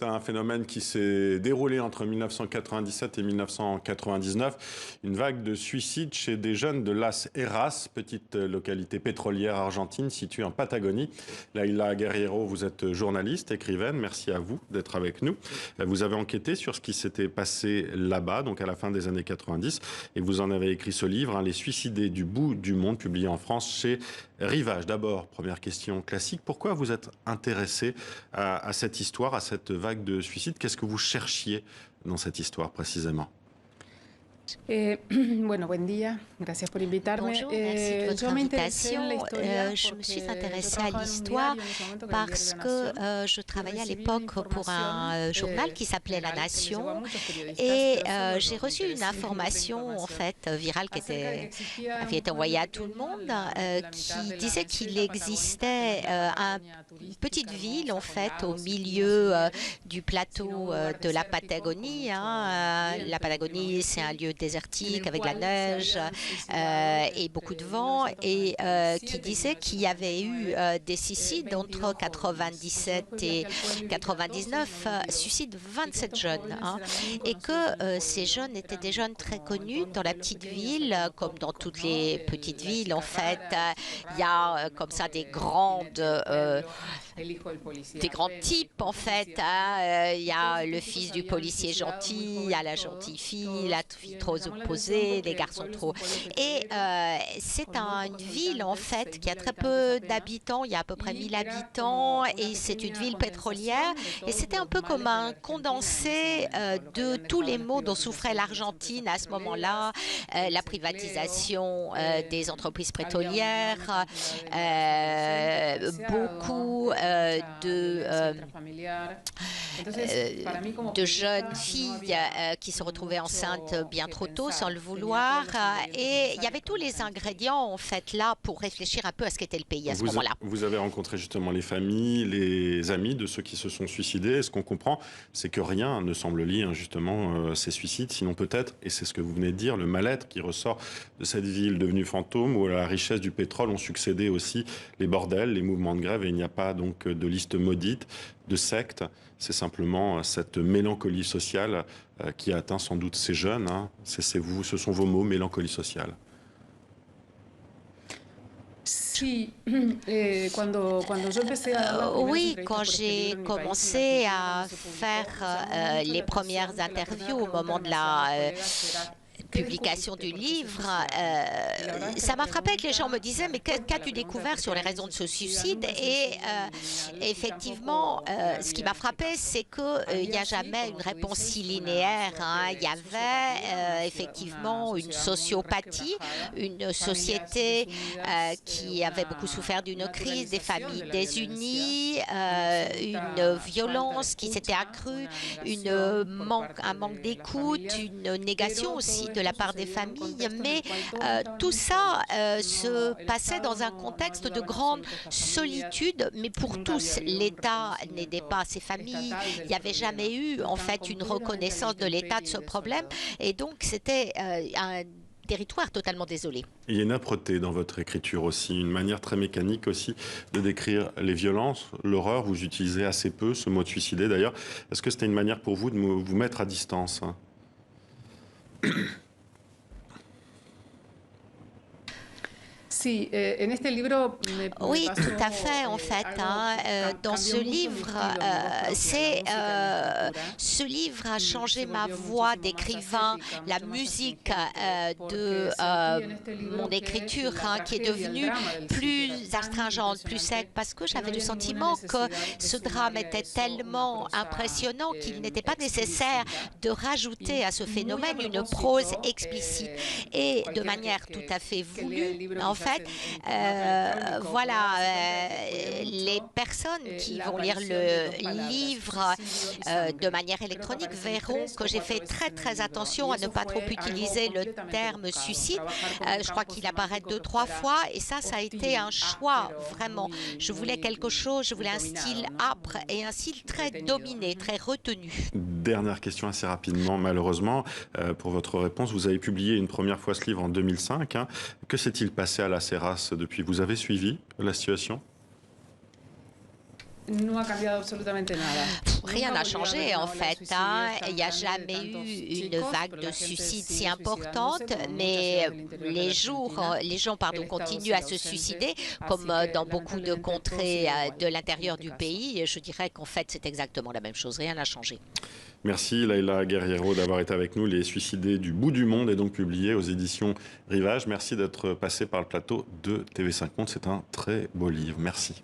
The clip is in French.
C'est un phénomène qui s'est déroulé entre 1997 et 1999. Une vague de suicides chez des jeunes de Las Heras, petite localité pétrolière argentine située en Patagonie. Laïla Guerriero, vous êtes journaliste, écrivaine. Merci à vous d'être avec nous. Vous avez enquêté sur ce qui s'était passé là-bas, donc à la fin des années 90. Et vous en avez écrit ce livre, Les suicidés du bout du monde, publié en France chez Rivage. D'abord, première question classique, pourquoi vous êtes intéressé à cette histoire, à cette vague de suicides? Qu'est-ce que vous cherchiez dans cette histoire précisément? Bueno, buen día. Gracias por invitarme. Bonjour, merci de votre invitation. Je me suis intéressée à l'histoire parce que je travaillais à l'époque pour un journal qui s'appelait La Nation et j'ai reçu une information en fait virale qui avait été envoyée à tout le monde qui disait qu'il existait une petite ville en fait au milieu du plateau de la Patagonie. La Patagonie, c'est un lieu désertique avec la neige et beaucoup de vent et qui disait qu'il y avait eu des suicides entre 97 et 99, suicides 27 jeunes et que ces jeunes étaient des jeunes très connus dans la petite ville, comme dans toutes les petites villes en fait. Il y a comme ça des grands types en fait. Il y a le fils du policier gentil, il y a la gentille fille, la fille trop opposée, les garçons trop. Et c'est une ville en fait qui a très peu d'habitants, il y a à peu près 1000 habitants et c'est une ville pétrolière et c'était un peu comme un condensé de tous les maux dont souffrait l'Argentine à ce moment-là, la privatisation des entreprises pétrolières, beaucoup de jeunes filles qui se retrouvaient enceintes bien trop tôt sans le vouloir et il y avait tous les ingrédients en fait là pour réfléchir un peu à ce qu'était le pays à ce moment-là. Vous avez rencontré justement les familles, les amis de ceux qui se sont suicidés. Et ce qu'on comprend, c'est que rien ne semble lier justement ces suicides, sinon peut-être, et c'est ce que vous venez de dire, le mal-être qui ressort de cette ville devenue fantôme où à la richesse du pétrole ont succédé aussi les bordels, les mouvements de grève et il n'y a pas donc de liste maudite, de secte. C'est simplement cette mélancolie sociale qui a atteint sans doute ces jeunes. Ce sont vos mots, mélancolie sociale. Oui, quand j'ai commencé à faire les premières interviews au moment de la publication du livre, ça m'a frappé que les gens me disaient mais qu'as-tu découvert sur les raisons de ce suicide? Et effectivement, ce qui m'a frappé, c'est qu'il n'y a jamais une réponse si linéaire. Il y avait effectivement une sociopathie, une société qui avait beaucoup souffert d'une crise, des familles désunies, une violence qui s'était accrue, un manque d'écoute, une négation aussi de la part des familles, mais tout ça se passait dans un contexte de grande solitude, mais pour tous. L'État n'aidait pas ces familles, il n'y avait jamais eu en fait une reconnaissance de l'état de ce problème, et donc c'était un territoire totalement désolé. Il y a une âpreté dans votre écriture aussi, une manière très mécanique aussi de décrire les violences, l'horreur. Vous utilisez assez peu ce mot de suicider d'ailleurs. Est-ce que c'était une manière pour vous de vous mettre à distance? Oui, tout à fait, en fait. Dans ce livre, ce livre a changé ma voix d'écrivain, la musique de mon écriture, qui est devenue plus astringente, plus sec, parce que j'avais le sentiment que ce drame était tellement impressionnant qu'il n'était pas nécessaire de rajouter à ce phénomène une prose explicite. Et de manière tout à fait voulue, en fait, les personnes qui vont lire le livre de manière électronique verront que j'ai fait très attention à ne pas trop utiliser le terme suicide. Je crois qu'il apparaît 2-3 fois et ça a été un choix vraiment. Je voulais quelque chose, je voulais un style âpre et un style très dominé, très retenu. Dernière question assez rapidement, malheureusement, pour votre réponse. Vous avez publié une première fois ce livre en 2005. Que s'est-il passé à Las Heras depuis? Vous avez suivi la situation? Rien n'a changé en fait. Il n'y a jamais eu une vague de suicides si importante, mais les gens continuent à se suicider, comme dans beaucoup de contrées de l'intérieur du pays. Je dirais qu'en fait, c'est exactement la même chose. Rien n'a changé. Merci Laila Guerriero d'avoir été avec nous. Les suicidés du bout du monde est donc publié aux éditions Rivage. Merci d'être passé par le plateau de TV5 Monde. C'est un très beau livre. Merci.